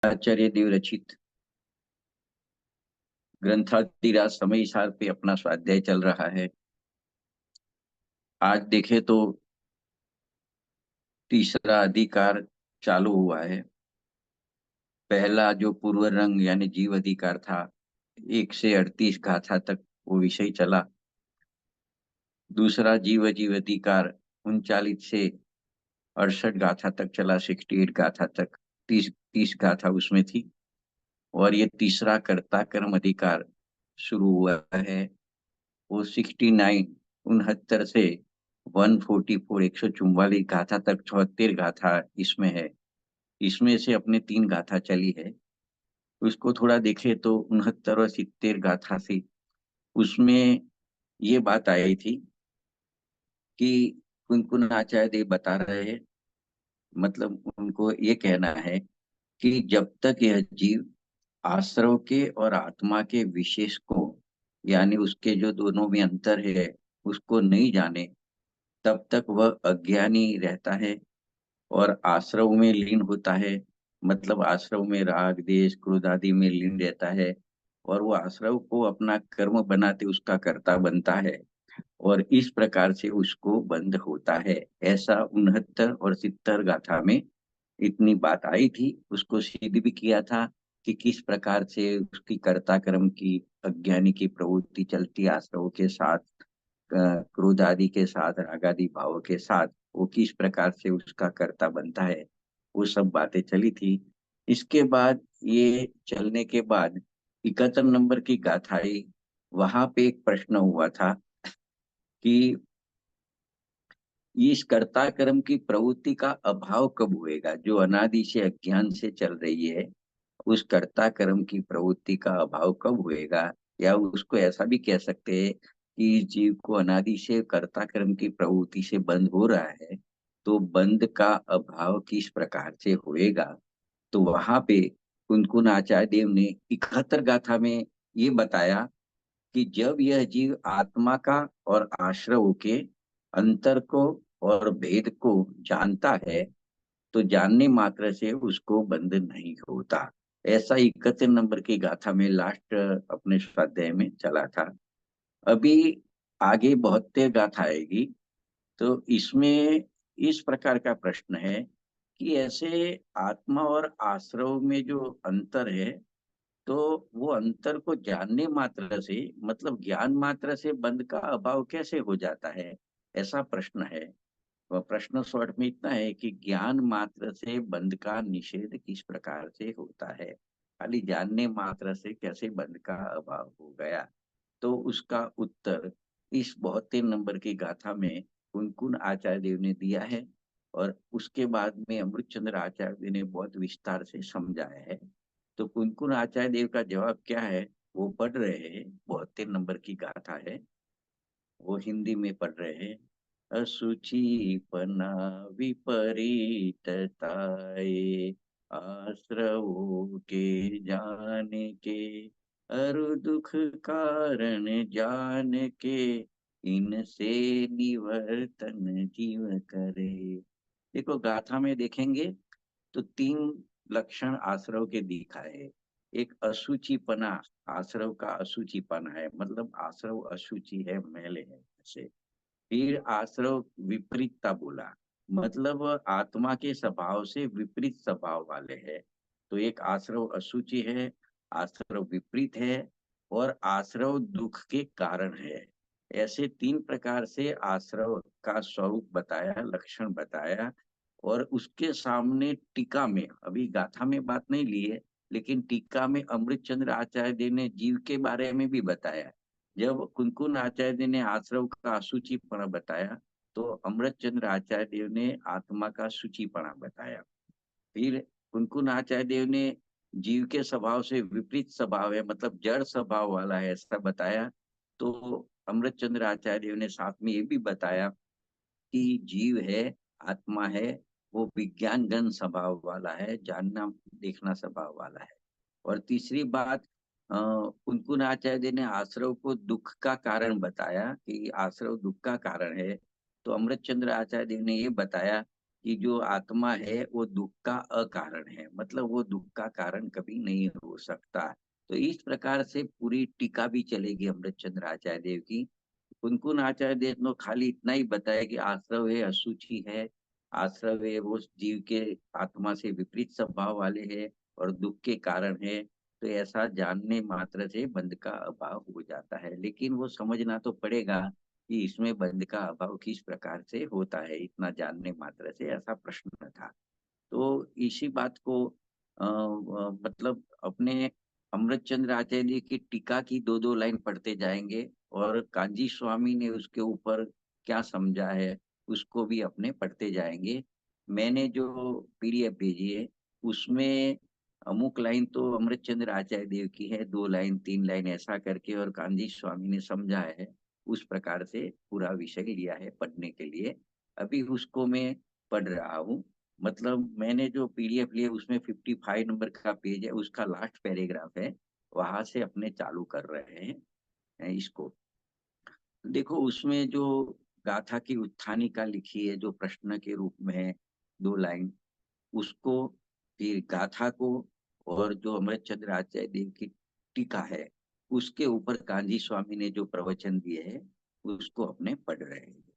आचार्य देव रचित ग्रंथादिराज समय सार पे अपना स्वाध्याय चल रहा है। आज देखे तो तीसरा अधिकार चालू हुआ है। पहला जो पूर्व रंग यानी जीव अधिकार था, 1 से 38 गाथा तक वो विषय चला। दूसरा जीव जीव अधिकार 39 से 68 गाथा तक चला, 68 गाथा तक। 30 गाथा उसमें थी। और ये तीसरा कर्ता कर्म अधिकार शुरू हुआ है। वो 69 69 से 144 144 गाथा तक 74 गाथा इसमें है। इसमें से अपने 3 गाथा चली है। उसको थोड़ा देखे तो 69 और 70 गाथा से उसमें ये बात आई थी कि कुनकुन आचार्य देव बता रहे हैं, मतलब उनको ये कहना है कि जब तक यह जीव आश्रव के और आत्मा के विशेष को, यानी उसके जो दोनों में अंतर है, उसको नहीं जाने, तब तक वह अज्ञानी रहता है और आश्रव में लीन होता है। मतलब आश्रव में राग देश क्रोध आदि में लीन रहता है और वो आश्रव को अपना कर्म बनाते उसका कर्ता बनता है और इस प्रकार से उसको बंध होता है। ऐसा 69 और 70 गाथा में इतनी बात आई थी। उसको सिद्ध भी किया था कि किस प्रकार से उसकी कर्ता कर्म की अज्ञानी की प्रवृत्ति चलती आश्रव के साथ, क्रोध आदि के साथ, राग आदि भाव के साथ, वो किस प्रकार से उसका कर्ता बनता है। वो सब बातें चली थी। इसके बाद ये चलने के बाद 71 नंबर की गाथाई, वहां पे एक प्रश्न हुआ था कि इस कर्ता कर्म की प्रवृत्ति का अभाव कब होएगा, जो अनादि से अज्ञान से चल रही है। उस कर्ता कर्म की प्रवृत्ति का अभाव कब होएगा, या उसको ऐसा भी कह सकते हैं कि इस जीव को अनादि से कर्ता कर्म की प्रवृत्ति से बंध हो रहा है, तो बंध का अभाव किस प्रकार से होएगा। तो वहां पे कुनकुन आचार्य देव ने 71 गाथा में ये बताया कि जब यह जीव आत्मा का और आश्रव के अंतर को और भेद को जानता है, तो जानने मात्र से उसको बंध नहीं होता। ऐसा 71 नंबर की गाथा में लास्ट अपने स्वाध्याय में चला था। अभी आगे 72 गाथा आएगी। तो इसमें इस प्रकार का प्रश्न है कि ऐसे आत्मा और आश्रव में जो अंतर है, तो वो अंतर को जानने मात्र से, मतलब ज्ञान मात्र से बंध का अभाव कैसे हो जाता है, ऐसा प्रश्न है। वह प्रश्न शॉर्ट में इतना है कि ज्ञान मात्र से बंध का निषेध किस प्रकार से होता है, खाली जानने मात्र से कैसे बंध का अभाव हो गया। तो उसका उत्तर इस 72 नंबर की गाथा में कुनकुन आचार्य देव ने दिया है और उसके बाद में अमृतचंद्र आचार्य देव ने बहुत विस्तार से समझाया है। तो कुनकुन आचार्य देव का जवाब क्या है वो पढ़ रहे हैं। 72 नंबर की गाथा है, वो हिंदी में पढ़ रहे हैं। असुचीपना विपरीतताए, आश्रवों के जान के, अरु दुख कारण जान के, इनसे निवर्तन जीव करे। देखो गाथा में देखेंगे तो 3 लक्षण आश्रव के दिखाए है। एक अशुचिपना, आश्रव का अशुचिपना है, मतलब आश्रव अशुचि है, मैले है ऐसे। फिर आश्रव विपरीतता बोला, मतलब आत्मा के स्वभाव से विपरीत स्वभाव वाले हैं। तो एक आश्रव अशुचि है, आश्रव विपरीत है और आश्रव दुख के कारण है। ऐसे 3 प्रकार से आश्रव का स्वरूप बताया, लक्षण बताया। और उसके सामने टीका में, अभी गाथा में बात नहीं ली है, लेकिन टीका में अमृतचंद्र आचार्य देव ने जीव के बारे में भी बताया। जब कुनकुन आचार्य देव ने आश्रव का अशुचिपना बताया, तो अमृतचंद्र आचार्य देव ने आत्मा का शुचिपना बताया। फिर कुनकुन आचार्य देव ने जीव के स्वभाव से विपरीत स्वभाव है, मतलब जड़ स्वभाव वाला है, ऐसा बताया। तो अमृतचंद्र आचार्य देव ने साथ में ये भी बताया कि जीव है, आत्मा है, वो विज्ञान गण स्वभाव वाला है, जानना देखना स्वभाव वाला है। और तीसरी बात, कुनकुन आचार्य ने आश्रव को दुख का कारण बताया कि आश्रव दुख का कारण है। तो अमृतचंद्र आचार्य देव ने ये बताया कि जो आत्मा है वो दुख का अकारण है, मतलब वो दुख का कारण कभी नहीं हो सकता। तो इस प्रकार से पूरी टीका भी चलेगी अमृतचंद्र आचार्य देव की। कुनकुन आचार्य देव ने खाली इतना ही बताया कि आश्रव है अशुचि है, आश्रव है वो जीव के आत्मा से विपरीत स्वभाव वाले है और दुख के कारण है। तो ऐसा जानने मात्र से बंध का अभाव हो जाता है, लेकिन वो समझना तो पड़ेगा कि इसमें बंध का अभाव किस प्रकार से होता है, इतना जानने मात्र से, ऐसा प्रश्न था। तो इसी बात को मतलब अपने अमृतचंद्र आचार्य जी की टीका की दो दो लाइन पढ़ते जाएंगे, और कांजी स्वामी ने उसके ऊपर क्या समझा है उसको भी अपने पढ़ते जाएंगे। मैंने जो पीडीएफ भेजी है उसमें अमुक लाइन तो अमृतचंद्र आचार्य देव की है, दो लाइन तीन लाइन ऐसा करके, और कांजी स्वामी ने समझा है। उस प्रकार से पूरा विषय लिया है पढ़ने के लिए। अभी उसको मैं पढ़ रहा हूँ। मतलब मैंने जो पीडीएफ लिया उसमें 55 नंबर का पेज है, उसका लास्ट पैराग्राफ है, वहां से अपने चालू कर रहे हैं इसको। देखो उसमें जो गाथा की उत्थानिका लिखी है जो प्रश्न के रूप में है, दो लाइन, उसको, फिर गाथा को, और जो अमृतचंद्र आचार्य देव की टीका है उसके ऊपर कांजी स्वामी ने जो प्रवचन दिए हैं उसको अपने पढ़ रहे हैं।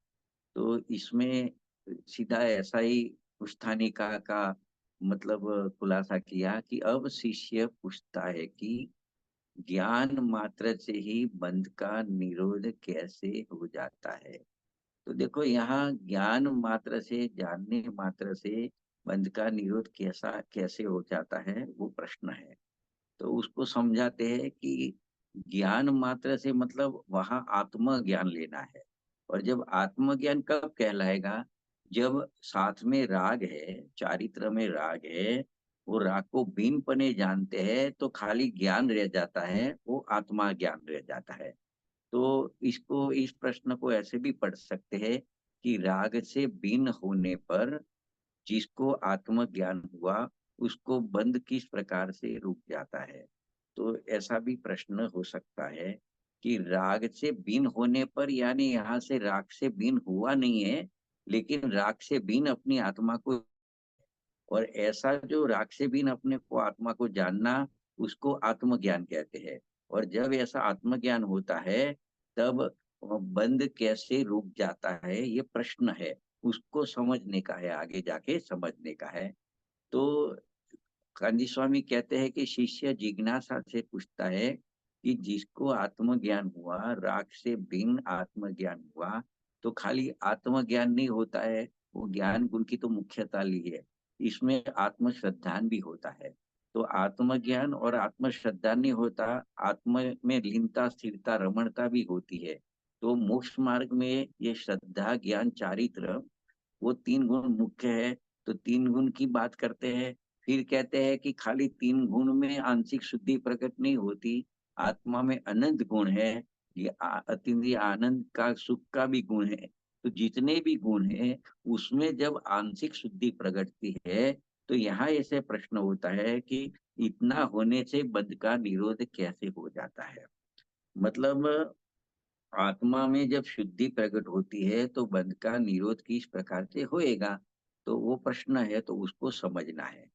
तो इसमें सीधा ऐसा ही पुष्ठानिका का मतलब खुलासा किया कि अब शिष्य पूछता है कि ज्ञान मात्र से ही बंध का निरोध कैसे हो जाता है। तो देखो यहाँ ज्ञान मात्र से, जानने मात्र से बंध का निरोध कैसा कैसे हो जाता है वो प्रश्न है। तो उसको समझाते हैं कि ज्ञान मात्र से मतलब वहां आत्मज्ञान लेना है। और जब आत्मज्ञान कब कहलाएगा, जब साथ में राग है, चारित्र में राग है, वो राग को बिन पने जानते हैं तो खाली ज्ञान रह जाता है, वो आत्मा ज्ञान रह जाता है। तो इसको, इस प्रश्न को ऐसे भी पढ़ सकते हैं कि राग से बिन होने पर जिसको आत्मज्ञान हुआ उसको बंध किस प्रकार से रुक जाता है। तो ऐसा भी प्रश्न हो सकता है कि राग से बिन होने पर, यानी यहाँ से राग से बिन हुआ नहीं है, लेकिन राग से बिन अपनी आत्मा को, और ऐसा जो राग से बिन अपने को आत्मा को जानना उसको आत्मज्ञान कहते हैं। और जब ऐसा आत्मज्ञान होता है तब बंध कैसे रुक जाता है ये प्रश्न है, उसको समझने का है, आगे जाके समझने का है। तो गांधी स्वामी कहते हैं कि शिष्य जिज्ञासा से पूछता है कि जिसको आत्मज्ञान हुआ, राग से भिन्न आत्मज्ञान हुआ, तो खाली आत्मज्ञान नहीं होता है, वो ज्ञान गुण की तो मुख्यता ली है, इसमें आत्मश्रद्धान भी होता है। तो आत्मज्ञान और आत्मश्रद्धा नहीं होता, आत्म में लीनता स्थिरता रमणता भी होती है। तो मोक्ष मार्ग में ये श्रद्धा ज्ञान चारित्र, वो तीन गुण मुख्य है। तो तीन गुण की बात करते हैं। फिर कहते हैं कि खाली तीन गुण में आंशिक शुद्धि प्रकट नहीं होती, आत्मा में अनंत गुण है, ये अतीन्द्रिय आनंद का सुख का भी गुण है। तो जितने भी गुण है उसमें जब आंशिक शुद्धि प्रकटती है, तो यहाँ ऐसे प्रश्न होता है कि इतना होने से बंध का निरोध कैसे हो जाता है। मतलब आत्मा में जब शुद्धि प्रकट होती है तो बंध का निरोध किस प्रकार से होएगा, तो वो प्रश्न है, तो उसको समझना है।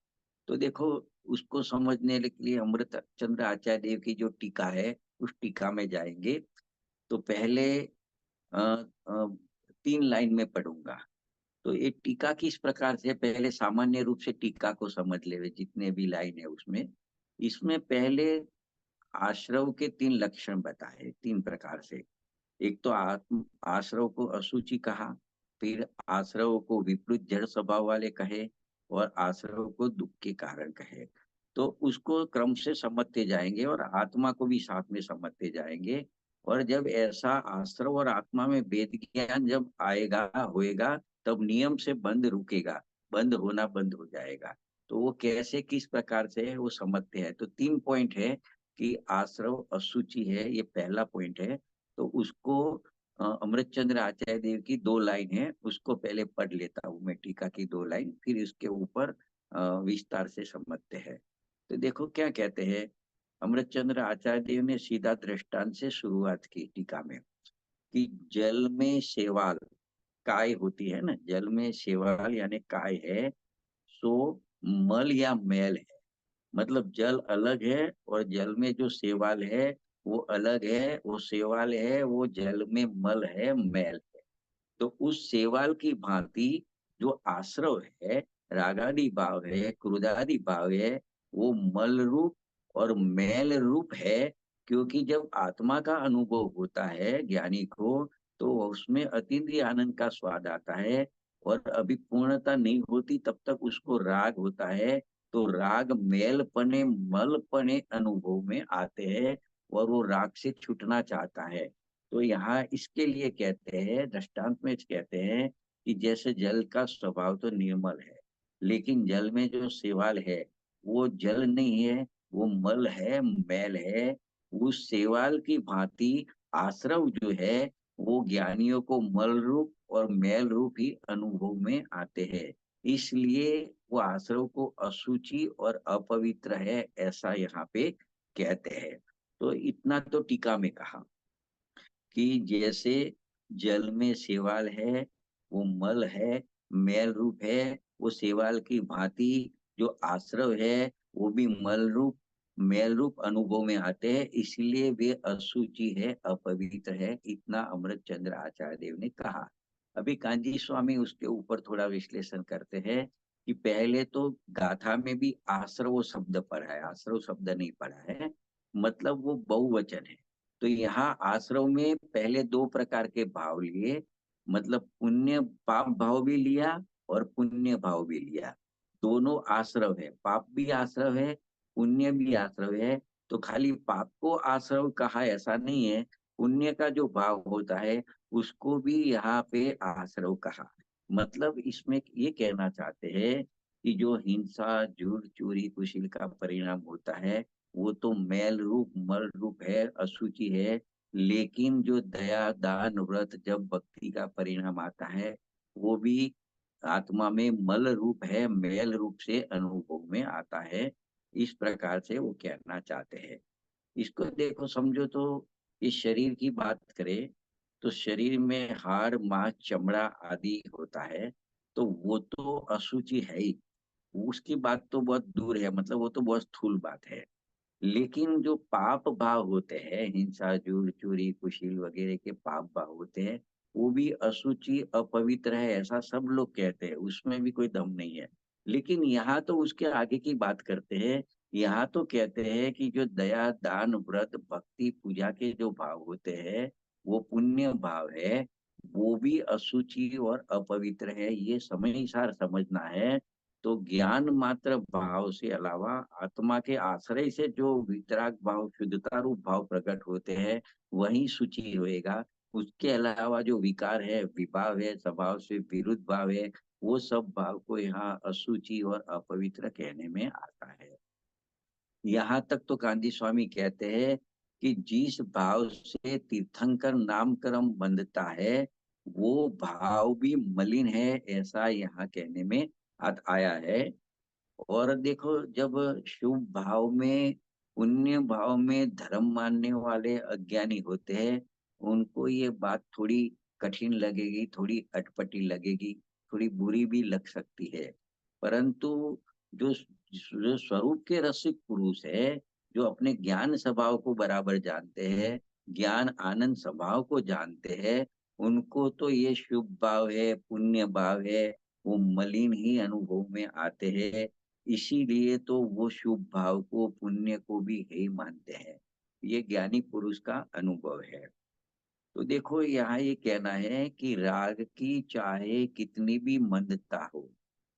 तो देखो उसको समझने के लिए अमृत चंद्र आचार्य देव की जो टीका है उस टीका में जाएंगे। तो पहले अ, अ, तीन लाइन में पढ़ूंगा। तो ये टीका किस प्रकार से, पहले सामान्य रूप से टीका को समझ ले, जितने भी लाइन है उसमें। इसमें पहले आश्रव के तीन लक्षण बताए, तीन प्रकार से। एक तो आत्म आश्रव को अशुचि कहा, फिर आश्रव को विपरीत जड़ स्वभाव वाले कहे, और आश्रव को दुख के कारण कहे। तो उसको क्रम से समझते जाएंगे और आत्मा को भी साथ में समझते जाएंगे। और जब ऐसा आश्रव और आत्मा में भेद ज्ञान जब आएगा होएगा, तब नियम से बंध रुकेगा, बंद होना बंद हो जाएगा। तो वो कैसे किस प्रकार से है वो समझते हैं। तो तीन पॉइंट है कि आश्रव अशुचि है, ये पहला पॉइंट है। तो उसको अमृतचंद्र आचार्य देव की दो लाइन है, उसको पहले पढ़ लेता हूँ मैं, टीका की दो लाइन, फिर इसके ऊपर विस्तार से समझते हैं। तो देखो क्या कहते हैं, अमृतचंद्र आचार्य देव ने सीधा दृष्टांत से शुरुआत की टीका में कि जल में शैवाल काय होती है ना, जल में शैवाल यानी काय है, सो मल या मैल है। मतलब जल अलग है और जल में जो शैवाल है वो अलग है, वो शैवाल है, वो जल में मल है, मैल है। तो उस शैवाल की भांति जो आश्रव है, रागादि भाव है, क्रोधादि भाव है, वो मल रूप और मैल रूप है। क्योंकि जब आत्मा का अनुभव होता है ज्ञानी को, तो उसमें अतीन्द्रिय आनंद का स्वाद आता है, और अभी पूर्णता नहीं होती तब तक उसको राग होता है। तो राग मैलपने मलपने अनुभव में आते हैं, और वो राग से छूटना चाहता है। तो यहाँ इसके लिए कहते हैं, दृष्टांत में कहते हैं कि जैसे जल का स्वभाव तो निर्मल है, लेकिन जल में जो शैवाल है वो जल नहीं है, वो मल है, मैल है। उस शैवाल की भांति आश्रव जो है वो ज्ञानियों को मल रूप और मैल रूप ही अनुभव में आते हैं। इसलिए वो आश्रव को अशुचि और अपवित्र है, ऐसा यहाँ पे कहते हैं। तो इतना तो टीका में कहा कि जैसे जल में शैवाल है, वो मल है, मैल रूप है, वो शैवाल की भांति जो आश्रव है वो भी मल रूप मैल रूप अनुभव में आते हैं, इसलिए वे अशुचि है, अपवित्र है। इतना अमृत चंद्र आचार्य देव ने कहा। अभी कांजी स्वामी उसके ऊपर थोड़ा विश्लेषण करते हैं कि पहले तो गाथा में भी आश्रव शब्द पढ़ा है, आश्रव शब्द नहीं पढ़ा है, मतलब वो बहुवचन है। तो यहाँ आश्रव में पहले दो प्रकार के भाव लिए, मतलब पुण्य पाप भाव भी लिया और पुण्य भाव भी लिया। दोनों आश्रव है, पाप भी आश्रव है, पुण्य भी आश्रव है। तो खाली पाप को आश्रव कहा ऐसा नहीं है, पुण्य का जो भाव होता है उसको भी यहाँ पे आश्रव कहा। मतलब इसमें ये कहना चाहते हैं कि जो हिंसा झूठ चोरी कुशील का परिणाम होता है वो तो मैल रूप मल रूप है, अशुचि है। लेकिन जो दया दान व्रत जब भक्ति का परिणाम आता है वो भी आत्मा में मल रूप है, मैल रूप से अनुभव में आता है। इस प्रकार से वो कहना चाहते हैं। इसको देखो समझो तो, इस शरीर की बात करें तो शरीर में हाड़ मांस चमड़ा आदि होता है, तो वो तो अशुचि है ही। उसकी बात तो बहुत दूर है, मतलब वो तो बहुत स्थूल बात है। लेकिन जो पाप भाव होते हैं, हिंसा झूठ चोरी कुशील वगैरह के पाप भाव होते हैं, वो भी अशुचि अपवित्र है, ऐसा सब लोग कहते हैं, उसमें भी कोई दम नहीं है। लेकिन यहाँ तो उसके आगे की बात करते हैं। यहाँ तो कहते हैं कि जो दया दान व्रत भक्ति पूजा के जो भाव होते हैं वो पुण्य भाव है, वो भी अशुचि और अपवित्र है, ये समय सार समझना है। तो ज्ञान मात्र भाव से अलावा आत्मा के आश्रय से जो वितराग भाव शुद्धता रूप भाव प्रकट होते हैं वही सूची होएगा। उसके अलावा जो विकार है, विभाव है, स्वभाव से विरुद्ध भाव है, वो सब भाव को यहाँ अशुचि और अपवित्र कहने में आता है। यहाँ तक तो गांधी स्वामी कहते हैं कि जिस भाव से तीर्थंकर नामकरण बंधता है वो भाव भी मलिन है, ऐसा यहाँ कहने में आया है। और देखो, जब शुभ भाव में पुण्य भाव में धर्म मानने वाले अज्ञानी होते हैं, उनको ये बात थोड़ी कठिन लगेगी, थोड़ी अटपटी लगेगी, थोड़ी बुरी भी लग सकती है। परंतु जो जो स्वरूप के रसिक पुरुष है, जो अपने ज्ञान स्वभाव को बराबर जानते हैं, ज्ञान आनंद स्वभाव को जानते हैं, उनको तो ये शुभ भाव है पुण्य भाव है वो मलिन ही अनुभव में आते हैं। इसीलिए तो वो शुभ भाव को पुण्य को भी है मानते हैं। ये ज्ञानी पुरुष का अनुभव है। तो देखो यहाँ ये कहना है कि राग की चाहे कितनी भी मंदता हो,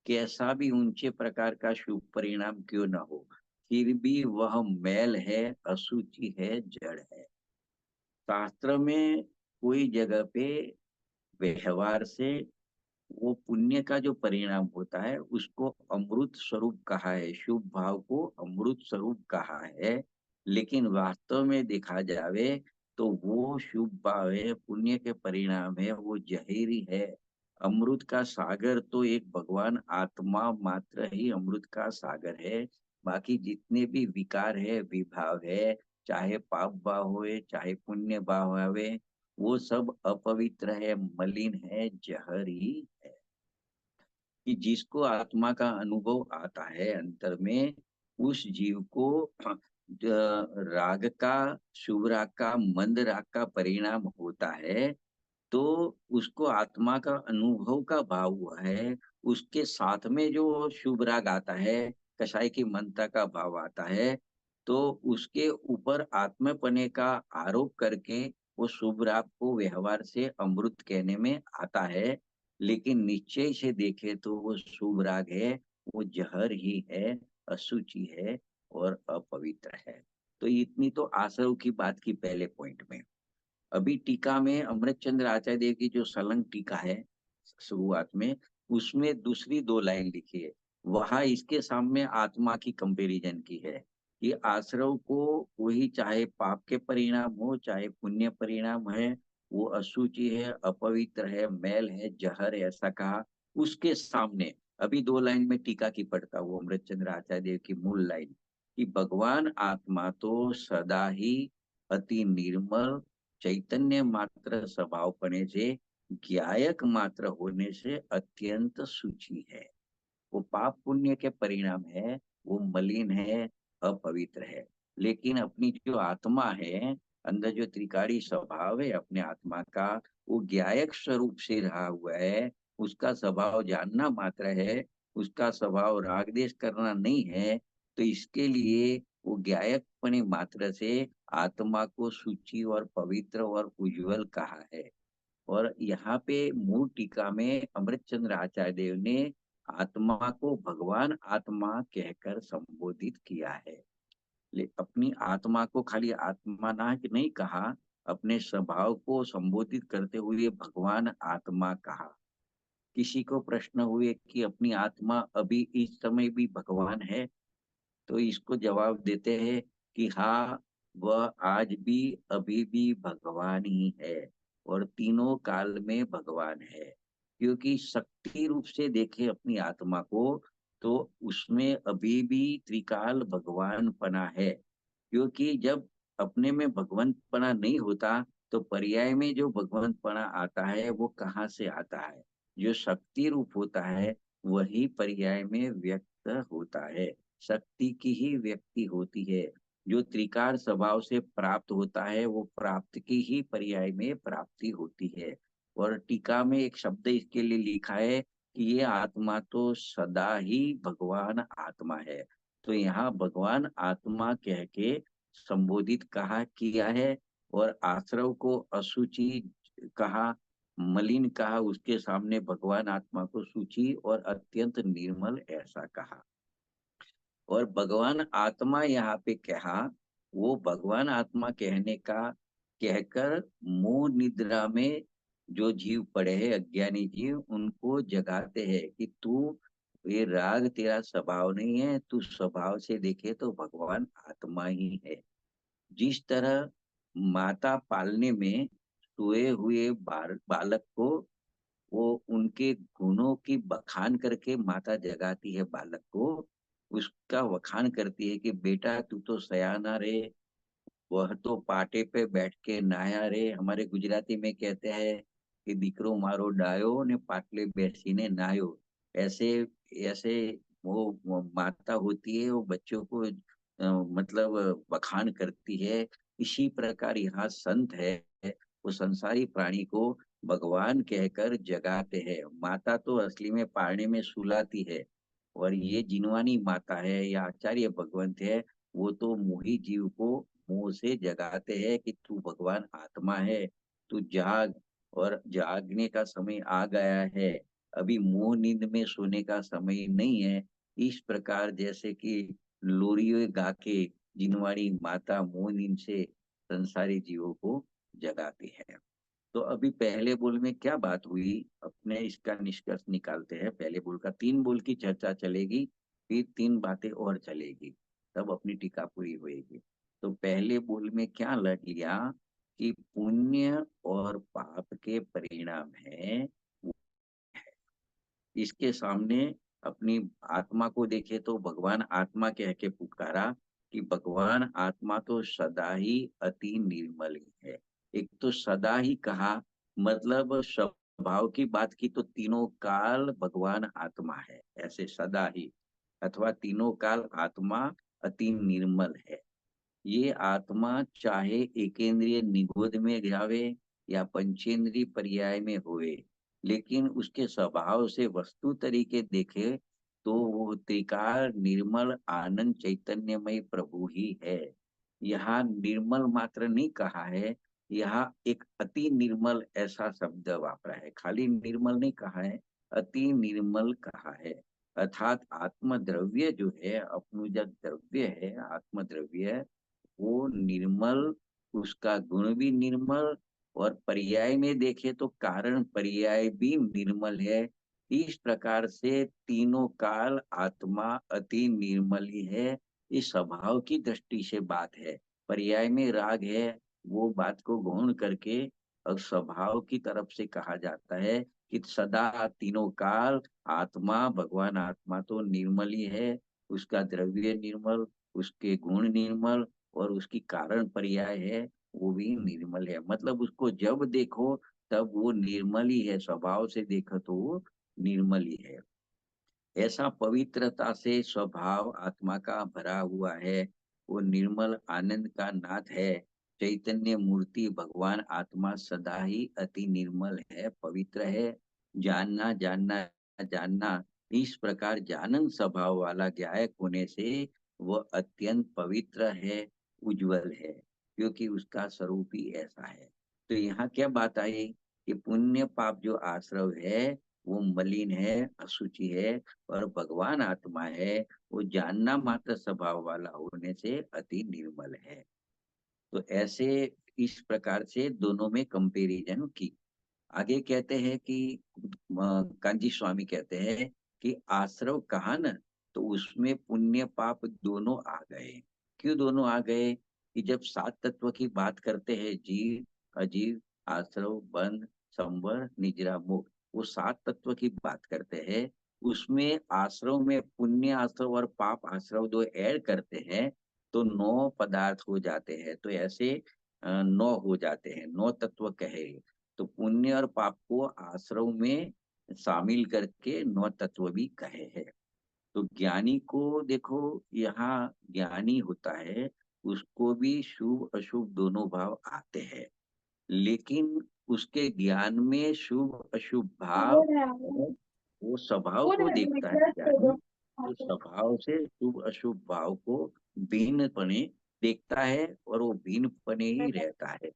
कैसा भी ऊंचे प्रकार का शुभ परिणाम क्यों न हो, फिर भी वह मैल है, अशुचि है, जड़ है। शास्त्र में कोई जगह पे व्यवहार से वो पुण्य का जो परिणाम होता है उसको अमृत स्वरूप कहा है, शुभ भाव को अमृत स्वरूप कहा है। लेकिन वास्तव में देखा जावे तो वो शुभ भाव है, पुण्य के परिणाम है, वो जहरी है। अमृत का सागर तो एक भगवान आत्मा मात्र ही अमृत का सागर है। बाकी जितने भी विकार है विभाव है, चाहे पाप भाव होए चाहे पुण्य भाव होवे, वो सब अपवित्र है, मलिन है, जहर ही है। कि जिसको आत्मा का अनुभव आता है अंतर में, उस जीव को राग का, शुभ राग का, मंद राग का परिणाम होता है, तो उसको आत्मा का अनुभव का भाव हुआ है। उसके साथ में जो शुभ राग आता है, कषाय की मनता का भाव आता है, तो उसके ऊपर आत्मपने का आरोप करके वो शुभ राग को व्यवहार से अमृत कहने में आता है। लेकिन निश्चय से देखे तो वो शुभ राग है, वो जहर ही है, अशुचि है और अपवित्र है। तो इतनी तो आसव की बात की पहले पॉइंट में। अभी टीका में अमृत चंद्र आचार्य देव की जो सलंग टीका है शुरुआत में, उसमें दूसरी दो लाइन लिखी है। वहां इसके सामने आत्मा की कंपैरिजन की है कि आश्रव को, वही चाहे पाप के परिणाम हो चाहे पुण्य परिणाम है, वो अशुचि है, अपवित्र है, मैल है, जहर है, ऐसा कहा। उसके सामने अभी दो लाइन में टीका की पढ़ता हूँ, अमृत चंद्र आचार्य देव की मूल लाइन, कि भगवान आत्मा तो सदा ही अति निर्मल, चैतन्य मात्र स्वभावपणे से, ज्ञायक मात्र होने से अत्यंत सूची है। वो पाप पुण्य के परिणाम है, वो मलिन है, अपवित्र है। लेकिन अपनी जो आत्मा है, अंदर जो त्रिकाली स्वभाव है अपने आत्मा का, वो ज्ञायक स्वरूप से रहा हुआ है। उसका स्वभाव जानना मात्र है, उसका स्वभाव राग द्वेष करना नहीं है। तो इसके लिए वो ज्ञायकपणे मात्र से आत्मा को शुचि और पवित्र और उज्जवल कहा है। और यहाँ पे मूल टीका में अमृतचंद्र आचार्य देव ने आत्मा को भगवान आत्मा कहकर संबोधित किया है। अपनी आत्मा को खाली आत्मा ना कि नहीं कहा, अपने स्वभाव को संबोधित करते हुए भगवान आत्मा कहा। किसी को प्रश्न हुए कि अपनी आत्मा अभी इस समय भी भगवान है, तो इसको जवाब देते हैं कि हाँ, वह आज भी अभी भी भगवान ही है और तीनों काल में भगवान है। क्योंकि शक्ति रूप से देखे अपनी आत्मा को, तो उसमें अभी भी त्रिकाल भगवान पना है। क्योंकि जब अपने में भगवंतपना नहीं होता, तो पर्याय में जो भगवंतपना आता है वो कहाँ से आता है? जो शक्ति रूप होता है वही पर्याय में व्यक्त होता है। शक्ति की ही व्यक्ति होती है। जो त्रिकाल स्वभाव से प्राप्त होता है वो प्राप्त की ही पर्याय में प्राप्ति होती है। और टीका में एक शब्द इसके लिए लिखा है कि ये आत्मा तो सदा ही भगवान आत्मा है। तो यहाँ भगवान आत्मा कह के संबोधित कहा किया है। और आश्रव को अशुचि कहा, मलिन कहा, उसके सामने भगवान आत्मा को शुचि और अत्यंत निर्मल ऐसा कहा। और भगवान आत्मा यहाँ पे कहा, वो भगवान आत्मा कहने का कहकर मोह निद्रा में जो जीव पड़े हैं, अज्ञानी जीव, उनको जगाते हैं कि तू, ये राग तेरा स्वभाव नहीं है, तू स्वभाव से देखे तो भगवान आत्मा ही है। जिस तरह माता पालने में सोए हुए बालक को, वो उनके गुणों की बखान करके माता जगाती है बालक को, उसका वखान करती है कि बेटा तू तो सयाना रे, वह तो पाटे पे बैठ के नाया रे। हमारे गुजराती में कहते हैं कि दीकरो मारो डायो ने पाटले बेसीने नायो। ऐसे ऐसे वो माता होती है, वो बच्चों को मतलब बखान करती है। इसी प्रकार यहाँ संत है, वो संसारी प्राणी को भगवान कहकर जगाते हैं। माता तो असली में पालने में सुलाती है, और ये जिनवानी माता है या आचार्य भगवंत है, वो तो मोही जीव को मुंह से जगाते हैं कि तू भगवान आत्मा है, तू जाग, और जागने का समय आ गया है। अभी मोह नींद में सोने का समय नहीं है। इस प्रकार जैसे कि लोरियो गा के जिनवाणी माता मोह नींद से संसारी जीवों को जगाती है। तो अभी पहले बोल में क्या बात हुई, अपने इसका निष्कर्ष निकालते हैं। पहले बोल का, तीन बोल की चर्चा चलेगी, फिर तीन बातें और चलेगी, तब अपनी टीका पूरी होएगी। तो पहले बोल में क्या लग लिया कि पुण्य और पाप के परिणाम है। इसके सामने अपनी आत्मा को देखे तो भगवान आत्मा कह के पुकारा कि भगवान आत्मा तो सदा ही अति निर्मल ही है। एक तो सदा ही कहा, मतलब स्वभाव की बात की तो तीनों काल भगवान आत्मा है, ऐसे सदा ही, अथवा तीनों काल आत्मा अति निर्मल है। ये आत्मा चाहे एकेंद्रिय निगोद में जावे या पंचेंद्रिय पर्याय में होए, लेकिन उसके स्वभाव से वस्तु तरीके देखे तो वो त्रिकाल निर्मल आनंद चैतन्यमय प्रभु ही है। यहाँ निर्मल मात्र नहीं कहा है, यहाँ एक अति निर्मल ऐसा शब्द वापरा है, खाली निर्मल नहीं कहा है, अति निर्मल कहा है। अर्थात आत्मद्रव्य जो है, अपनुजत द्रव्य है, आत्मद्रव्य वो निर्मल, उसका गुण भी निर्मल, और पर्याय में देखे तो कारण पर्याय भी निर्मल है। इस प्रकार से तीनों काल आत्मा अति निर्मल ही है। इस स्वभाव की दृष्टि से बात है, पर्याय में राग है, वो बात को गौण करके और स्वभाव की तरफ से कहा जाता है कि सदा तीनों काल आत्मा, भगवान आत्मा तो निर्मल ही है, उसका द्रव्य निर्मल, उसके गुण निर्मल, और उसकी कारण पर्याय है वो भी निर्मल है। मतलब उसको जब देखो तब वो निर्मल ही है, स्वभाव से देखो तो वो निर्मल ही है। ऐसा पवित्रता से स्वभाव आत्मा का भरा हुआ है, वो निर्मल आनंद का नाथ है। चैतन्य मूर्ति भगवान आत्मा सदा ही अति निर्मल है, पवित्र है। जानना जानना जानना, इस प्रकार जानन स्वभाव वाला ज्ञायक होने से वह अत्यंत पवित्र है, उज्जवल है, क्योंकि उसका स्वरूप ही ऐसा है। तो यहाँ क्या बात आई कि पुण्य पाप जो आश्रव है वो मलिन है, अशुचि है, और भगवान आत्मा है वो जानना मात्र स्वभाव वाला होने से अति निर्मल है। तो ऐसे इस प्रकार से दोनों में कंपैरिजन की। आगे कहते हैं कि कांची स्वामी कहते हैं कि आश्रव कहा न, तो उसमें पुण्य पाप दोनों आ गए। क्यों दोनों आ गए? कि जब सात तत्व की बात करते हैं, जीव, अजीव, आश्रव, बंध, संवर, निद्रा, मोक्ष, वो सात तत्व की बात करते हैं, उसमें आश्रव में पुण्य आश्रव और पाप आश्रव दो ऐड करते हैं तो 9 पदार्थ हो जाते हैं। तो ऐसे 9 हो जाते हैं, 9 तत्व कहे। तो पुण्य और पाप को आश्रव में शामिल करके 9 तत्व भी कहे हैं। तो ज्ञानी को देखो, यहाँ ज्ञानी होता है, उसको भी शुभ अशुभ दोनों भाव आते हैं, लेकिन उसके ज्ञान में शुभ अशुभ भाव, वो स्वभाव को देखता है ज्ञानी, तो स्वभाव से शुभ अशुभ भाव को भिन्नपने देखता है और वो भिन्नपने ही रहता है।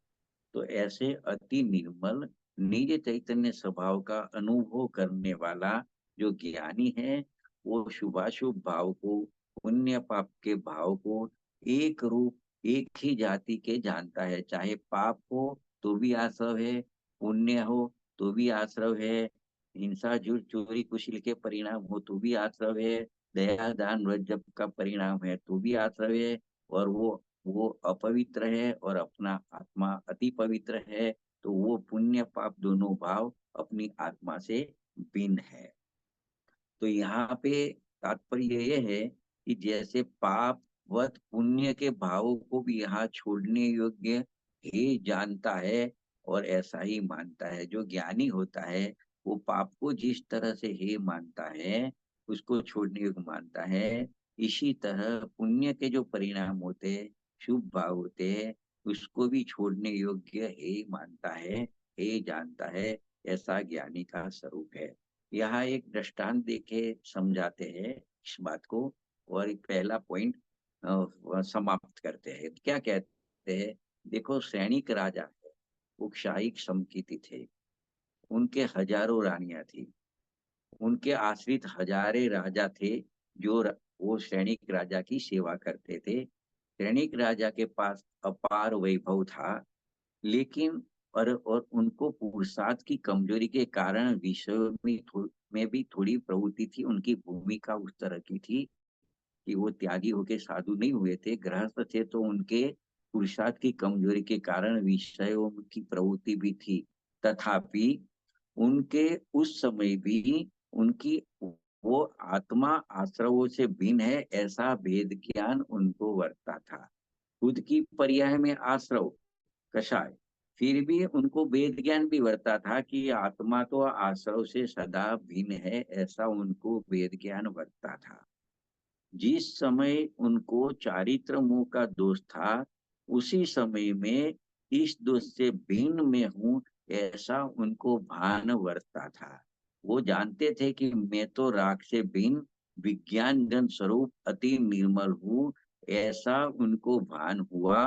तो ऐसे अति निर्मल निज चैतन्य स्वभाव का अनुभव करने वाला जो ज्ञानी है, वो शुभाशुभ भाव को, पुण्य पाप के भाव को एक रूप, एक ही जाति के जानता है। चाहे पाप हो तो भी आश्रव है, पुण्य हो तो भी आश्रव है, हिंसा झूठ चोरी कुशील के परिणाम हो तो भी आश्रव है, दया दान व्रत जप का परिणाम है तो भी आश्रव है, और वो अपवित्र है और अपना आत्मा अति पवित्र है, तो वो पुण्य पाप दोनों भाव अपनी आत्मा से भिन्न है। तो यहाँ पे तात्पर्य ये है कि जैसे पाप वत पुण्य के भावों को भी यहाँ छोड़ने योग्य ही जानता है और ऐसा ही मानता है। जो ज्ञानी होता है वो पाप को जिस तरह से हे मानता है, उसको छोड़ने योग्य मानता है, इसी तरह पुण्य के जो परिणाम होते हैं, शुभ भाव होते हैं, उसको भी छोड़ने योग्य हे मानता है, हे जानता है। ऐसा ज्ञानी का स्वरूप है। यहाँ एक दृष्टांत देके समझाते हैं इस बात को, और एक पहला पॉइंट समाप्त करते हैं। क्या कहते हैं? देखो, सैनिक राजा है, वो शाही समकीति थे, उनके हजारों रानियां थी, उनके आश्रित हजारे राजा थे जो वो सैनिक राजा की सेवा करते थे। सैनिक राजा के पास अपार वैभव था, लेकिन और उनको पुरुषार्थ की कमजोरी के कारण विषयों में भी थोड़ी प्रवृत्ति थी। उनकी भूमिका उस तरह की थी कि वो त्यागी होके साधु नहीं हुए थे, गृहस्थ थे, तो उनके पुरुषार्थ की कमजोरी के कारण विषयों की प्रवृत्ति भी थी। तथापि उनके उस समय भी उनकी वो आत्मा आश्रवों से भिन्न है, ऐसा भेद ज्ञान उनको वर्ता था। खुद की पर्याय में आश्रव, कषाय, फिर भी उनको वेद ज्ञान भी वर्ता था कि आत्मा तो आश्रव से सदा भिन्न है, ऐसा उनको वेद ज्ञान वर्ता था। जिस समय उनको चारित्र मोह का दोष था, उसी समय में इस दोष से भिन्न में हूं, ऐसा उनको भान वर्ता था। वो जानते थे कि मैं तो राग से भिन्न विज्ञान जन स्वरूप अति निर्मल हूँ, ऐसा उनको भान हुआ।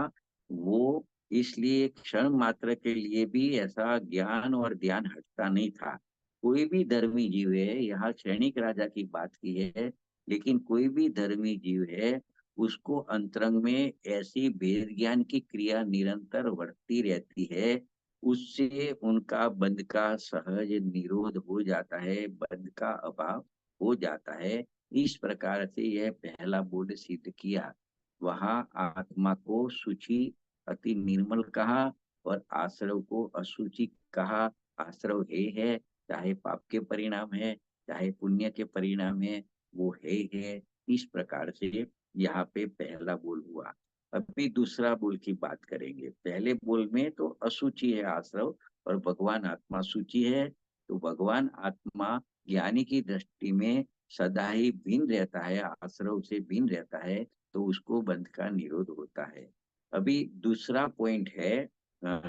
वो इसलिए क्षण मात्र के लिए भी ऐसा ज्ञान और ध्यान हटता नहीं था। कोई भी धर्मी जीव है, यहाँ सैनिक राजा की बात की है, लेकिन कोई भी धर्मी जीव है, उसको अंतरंग में ऐसी वेद ज्ञान की क्रिया निरंतर बढ़ती रहती है। उससे उनका बंध का सहज निरोध हो जाता है, बंध का अभाव हो जाता है। इस प्रकार से यह पहला बोध सिद्ध किया। वहां आत्मा को शुचि अति निर्मल कहा और आश्रव को अशुचि कहा। आश्रव है, चाहे पाप के परिणाम है, चाहे पुण्य के परिणाम है, वो है। इस प्रकार से यहाँ पे पहला बोल हुआ। अभी दूसरा बोल की बात करेंगे। पहले बोल में तो अशुचि है आश्रव और भगवान आत्मा शुचि है। तो भगवान आत्मा ज्ञानी की दृष्टि में सदा ही भिन्न रहता है, आश्रव से भिन्न रहता है, तो उसको बंध का निरोध होता है। अभी दूसरा पॉइंट है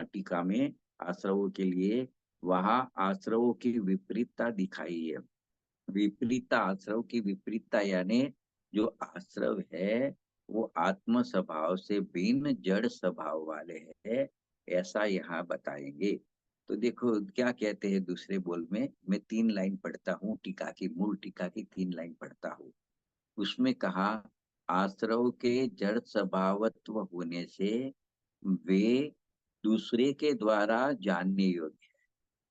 टीका में आश्रवों के लिए। वहां आश्रवों की विपरीतता दिखाई है। विपरीतता, आश्रव की विपरीतता यानी जो आश्रव है वो आत्म स्वभाव से भिन्न जड़ स्वभाव वाले है, ऐसा यहाँ बताएंगे। तो देखो क्या कहते हैं दूसरे बोल में। मैं 3 लाइन पढ़ता हूँ, टीका की, मूल टीका की 3 लाइन पढ़ता हूँ। उसमें कहा, आश्रव के जड़ स्वभावत्व होने से वे दूसरे के द्वारा जानने योग्य।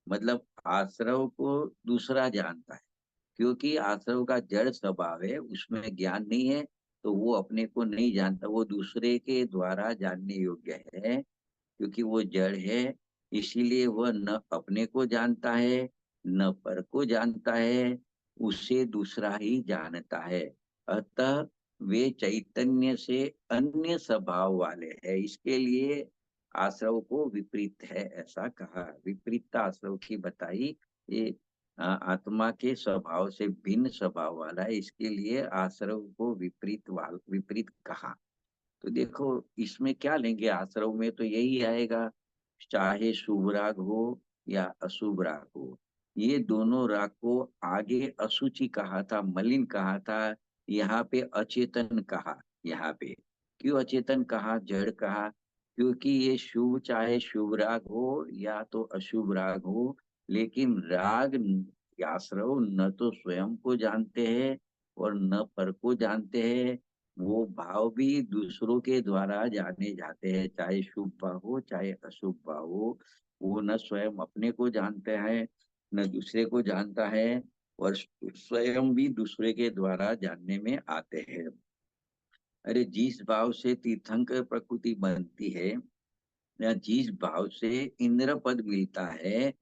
मतलब आश्रव को दूसरा जानता है, क्योंकि आश्रव का जड़ स्वभाव है, उसमें ज्ञान नहीं है, तो वो अपने को नहीं जानता, वो दूसरे के द्वारा जानने योग्य है। क्योंकि वो जड़ है, इसीलिए वह न अपने को जानता है, न पर को जानता है, उसे दूसरा ही जानता है। अतः वे चैतन्य से अन्य स्वभाव वाले हैं, इसके लिए आश्रव को विपरीत है, ऐसा कहा। विपरीत आश्रव की बताई। ये आत्मा के स्वभाव से भिन्न स्वभाव वाला है, इसके लिए आश्रव को विपरीत कहा। तो देखो इसमें क्या लेंगे, आश्रव में तो यही आएगा, चाहे शुभ राग हो या अशुभ राग हो। ये दोनों राग को आगे अशुचि कहा था, मलिन कहा था, यहाँ पे अचेतन कहा। यहाँ पे क्यों अचेतन कहा, जड़ कहा? क्योंकि ये शुभ, चाहे शुभ राग हो या तो अशुभ राग हो, लेकिन राग आश्रव न तो स्वयं को जानते हैं और न पर को जानते हैं। वो भाव भी दूसरों के द्वारा जाने जाते हैं, चाहे शुभ भाव हो चाहे अशुभ भाव हो। वो न स्वयं अपने को जानते हैं, न दूसरे को जानता है, और स्वयं भी दूसरे के द्वारा जानने में आते हैं। अरे जिस भाव से तीर्थंकर प्रकृति बनती है या जिस भाव से इंद्र पद मिलता है,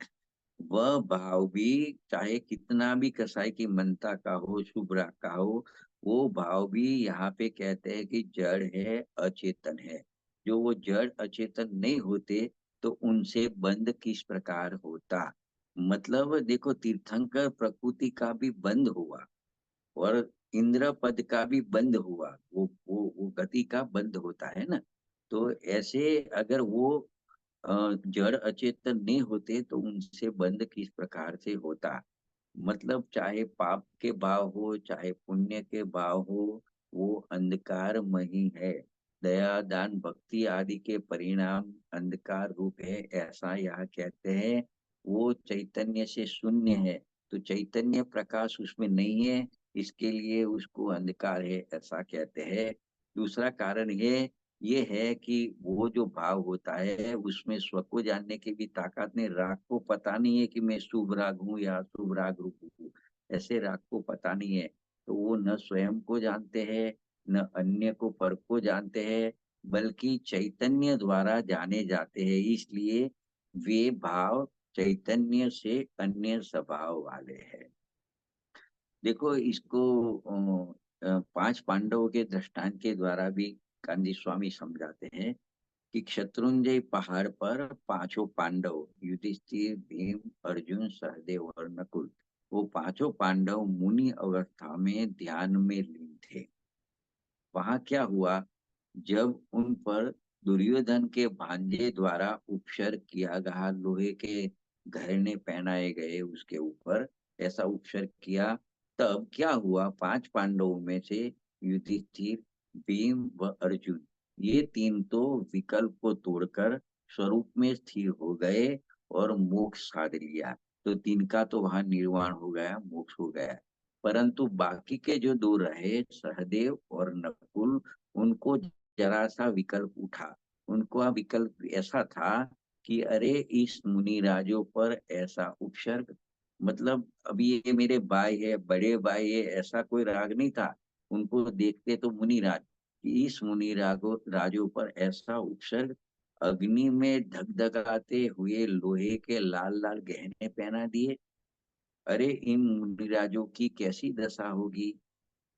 वह भाव भी चाहे कितना भी कसाई की मनता का हो, शुभ राग का हो, वो भाव भी यहाँ पे कहते हैं कि जड़ है, अचेतन है। जो वो जड़ अचेतन नहीं होते तो उनसे बंध किस प्रकार होता। मतलब देखो, तीर्थंकर प्रकृति का भी बंद हुआ और इंद्र पद का भी बंद हुआ। वो गति का बंद होता है ना। तो ऐसे अगर वो जड़ अचेतन नहीं होते तो उनसे बंध किस प्रकार से होता। मतलब चाहे पाप के भाव हो चाहे पुण्य के भाव हो, वो अंधकार मही है। दया दान भक्ति आदि के परिणाम अंधकार रूप है, ऐसा यहाँ कहते हैं। वो चैतन्य से शून्य है, तो चैतन्य प्रकाश उसमें नहीं है, इसके लिए उसको अंधकार है, ऐसा कहते हैं। दूसरा कारण ये है कि वो जो भाव होता है उसमें स्व को जानने की भी ताकत नहीं। राग को पता नहीं है कि मैं शुभ राग हूँ या अशुभ राग रूप हूँ, ऐसे राग को पता नहीं है। तो वो न स्वयं को जानते हैं, न अन्य को पर को जानते हैं, बल्कि चैतन्य द्वारा जाने जाते हैं। इसलिए वे भाव चैतन्य से अन्य स्वभाव वाले हैं। देखो इसको 5 पांडवों के दृष्टांत के द्वारा भी गांधी स्वामी समझाते हैं कि शत्रुंजय पहाड़ पर पांचों पांडव युधिष्ठिर, भीम, अर्जुन, सहदेव और नकुल, वो पांचों पांडव मुनि अवस्था में ध्यान में लीन थे। वहां क्या हुआ, जब उन पर दुर्योधन के भांजे द्वारा उपसर्ग किया गया, लोहे के घरेने पहनाए गए उसके ऊपर, ऐसा उपसर्ग किया, तब क्या हुआ, पांच पांडवों में से युधिष्ठिर, भीम व अर्जुन, ये तीन तो विकल्प को तोड़कर स्वरूप में स्थिर हो गए और मोक्ष साध लिया। तो तीन का तो वहां निर्वाण हो गया, मोक्ष हो गया। परंतु बाकी के जो दो रहे, सहदेव और नकुल, उनको जरा सा विकल्प उठा। उनको विकल्प ऐसा था कि अरे इस मुनिराजों पर ऐसा उपसर्ग, मतलब अभी ये मेरे भाई है, बड़े भाई है, ऐसा कोई राग नहीं था। उनको देखते तो मुनिराज, कि इस मुनिरागो राजों पर ऐसा उपसर्ग, अग्नि में धगधगाते हुए लोहे के लाल लाल गहने पहना दिए। अरे इन मुनिराजों की कैसी दशा होगी।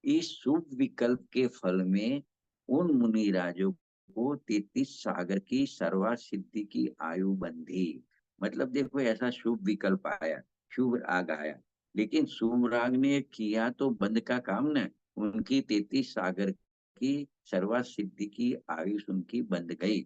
इस शुभ विकल्प के फल में उन मुनिराजों को 33 सागर की सर्वा सिद्धि की आयु बंधी। मतलब देखो, ऐसा शुभ विकल्प आया, शुभ राग आया, लेकिन शुभ राग ने किया तो बंद का काम न, उनकी 33 सागर की सर्वा सिद्धि की आयुष उनकी बंध गई।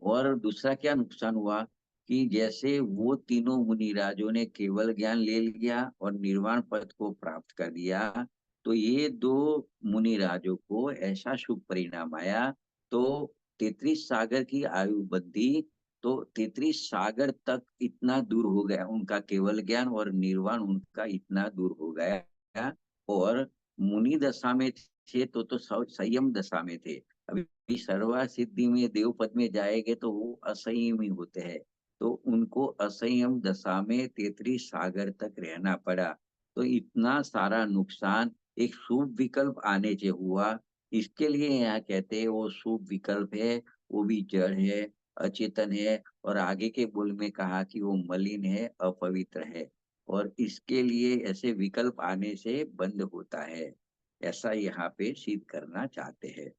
और दूसरा क्या नुकसान हुआ, कि जैसे वो तीनों मुनिराजों ने केवल ज्ञान ले लिया और निर्वाण पद को प्राप्त कर लिया, तो ये दो मुनिराजों को ऐसा शुभ परिणाम आया। तो 33 सागर की आयु बंधी, तो 33 सागर तक इतना दूर हो गया उनका केवल ज्ञान, और निर्वाण उनका इतना दूर हो गया। और मुनि दशा में थे तो संयम दशा में थे। अभी सर्वा सिद्धि में देव पद में जाएंगे तो वो असंयमी होते हैं, तो उनको असंयम दशा में 33 सागर तक रहना पड़ा। तो इतना सारा नुकसान एक शुभ विकल्प आने से हुआ। इसके लिए यहाँ कहते हैं वो शुभ विकल्प है, वो भी जड़ है, अचेतन है, और आगे के बोल में कहा कि वो मलिन है, अपवित्र है, और इसके लिए ऐसे विकल्प आने से बंद होता है, ऐसा यहाँ पे सिद्ध करना चाहते हैं।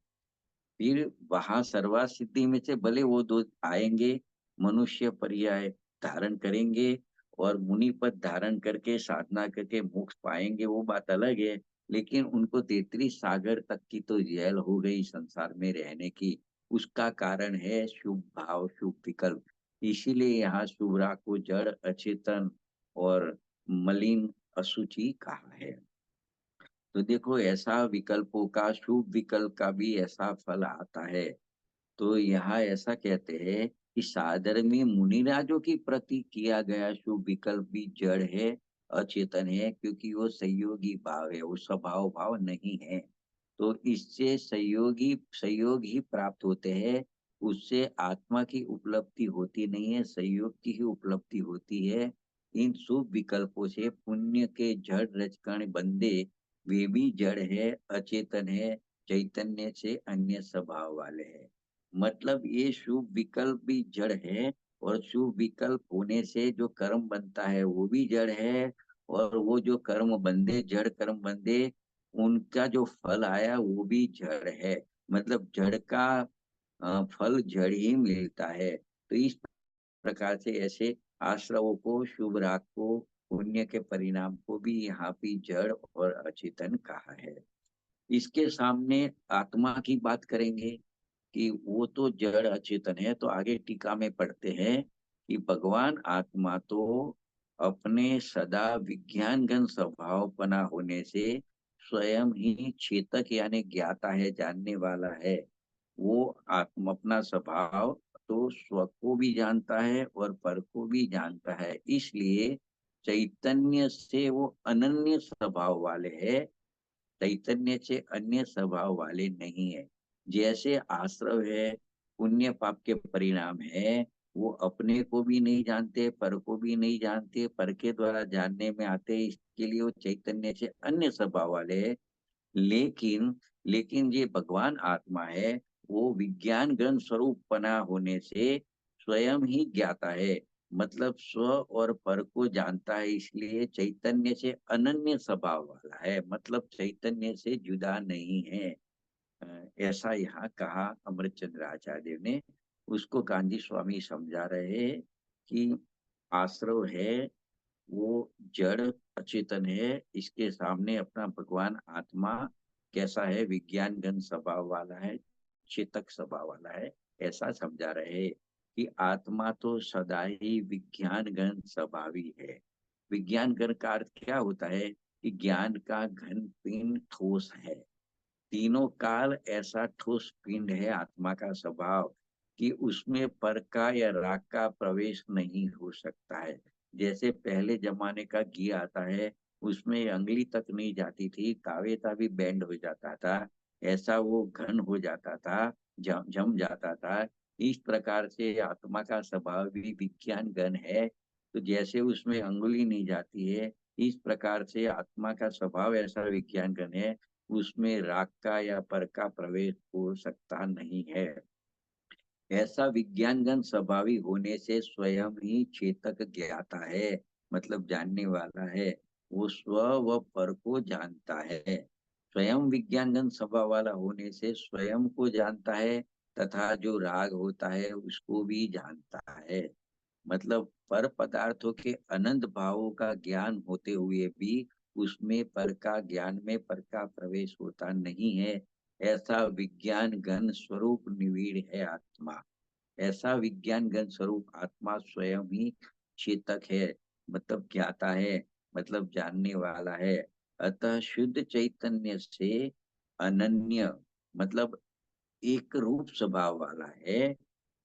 फिर वहां सर्वा सिद्धि में से भले वो दो आएंगे, मनुष्य पर्याय धारण करेंगे और मुनि पद धारण करके साधना करके मोक्ष पाएंगे, वो बात अलग है। लेकिन उनको 33 सागर तक की तो जेल हो गई संसार में रहने की। उसका कारण है शुभ भाव, शुभ विकल्प। इसीलिए यहाँ शुभ्रा को जड़, अचेतन और मलिन, अशुचि कहा है। तो देखो, ऐसा विकल्पों का, शुभ विकल्प का भी ऐसा फल आता है। तो यहाँ ऐसा कहते हैं कि सादर में मुनिराजों की प्रति किया गया शुभ विकल्प भी जड़ है, अचेतन है, क्योंकि वो संयोगी भाव है, वो स्वभाव भाव नहीं है। तो इससे संयोग ही प्राप्त होते हैं, उससे आत्मा की उपलब्धि होती नहीं है, संयोग की ही उपलब्धि होती है। इन शुभ विकल्पों से पुण्य के जड़ रजकण बंदे, वे भी जड़ है, अचेतन है, चैतन्य से अन्य स्वभाव वाले हैं। मतलब ये शुभ विकल्प भी जड़ है, और शुभ विकल्प होने से जो कर्म बनता है वो भी जड़ है, और वो जो कर्म बंदे, जड़ कर्म बंदे, उनका जो फल आया वो भी जड़ है। मतलब जड़ का फल जड़ ही मिलता है। तो इस प्रकार से ऐसे आश्रवों को, शुभ राग को, पुण्य के परिणाम को भी यहाँ भी जड़ और अचेतन कहा है। इसके सामने आत्मा की बात करेंगे कि वो तो जड़ अचेतन है। तो आगे टीका में पढ़ते हैं कि भगवान आत्मा तो अपने सदा विज्ञान घन स्वभाव बना होने से स्वयं ही चेतक यानी ज्ञाता है, जानने वाला है। वो आत्मा अपना स्वभाव तो स्व को भी जानता है और पर को भी जानता है, इसलिए चैतन्य से वो अनन्य स्वभाव वाले है, चैतन्य से अन्य स्वभाव वाले नहीं है। जैसे आश्रव है, पुण्य पाप के परिणाम है, वो अपने को भी नहीं जानते, पर को भी नहीं जानते, पर के द्वारा जानने में आते, इसके लिए वो चैतन्य से अन्य स्वभाव वाले है। लेकिन लेकिन ये भगवान आत्मा है, वो विज्ञान ग्रंथ स्वरूप बना होने से स्वयं ही ज्ञाता है, मतलब स्व और पर को जानता है, इसलिए चैतन्य से अनन्य स्वभाव वाला है, मतलब चैतन्य से जुदा नहीं है। ऐसा यहाँ कहा अमृतचंद्र आचार्य ने। उसको गांधी स्वामी समझा रहे हैं कि आश्रव है वो जड़ अचेतन है, इसके सामने अपना भगवान आत्मा कैसा है, विज्ञान गण स्वभाव वाला है, चेतक स्वभाव वाला है। ऐसा समझा रहे कि आत्मा तो सदा ही विज्ञान गण स्वभावी है। विज्ञान गण का अर्थ क्या होता है कि ज्ञान का घन पिंड ठोस है। तीनों काल ऐसा ठोस पिंड है आत्मा का स्वभाव कि उसमें पर का या राग का प्रवेश नहीं हो सकता है। जैसे पहले जमाने का घी आता है, उसमें अंगली तक नहीं जाती थी, तावेता भी बैंड हो जाता था, ऐसा वो घन हो जाता था, जम जाता था। इस प्रकार से आत्मा का स्वभाव भी विज्ञान घन है। तो जैसे उसमें अंगुली नहीं जाती है, इस प्रकार से आत्मा का स्वभाव ऐसा विज्ञान घन है, उसमें राग का या पर का प्रवेश हो सकता नहीं है। ऐसा विज्ञानगण स्वभावी होने से स्वयं ही चेतक ज्ञाता है, मतलब जानने वाला है। वो स्व व पर को जानता है। स्वयं विज्ञानगण स्वभाव वाला होने से स्वयं को जानता है, तथा जो राग होता है उसको भी जानता है। मतलब पर पदार्थों के अनंत भावों का ज्ञान होते हुए भी उसमें पर का ज्ञान में पर का प्रवेश होता नहीं है। ऐसा विज्ञान घन स्वरूप निविड़ है आत्मा। ऐसा विज्ञान घन स्वरूप आत्मा स्वयं ही चेतक है, मतलब ज्ञाता है, मतलब जानने वाला है। अतः शुद्ध चैतन्य से अनन्य, मतलब एक रूप स्वभाव वाला है।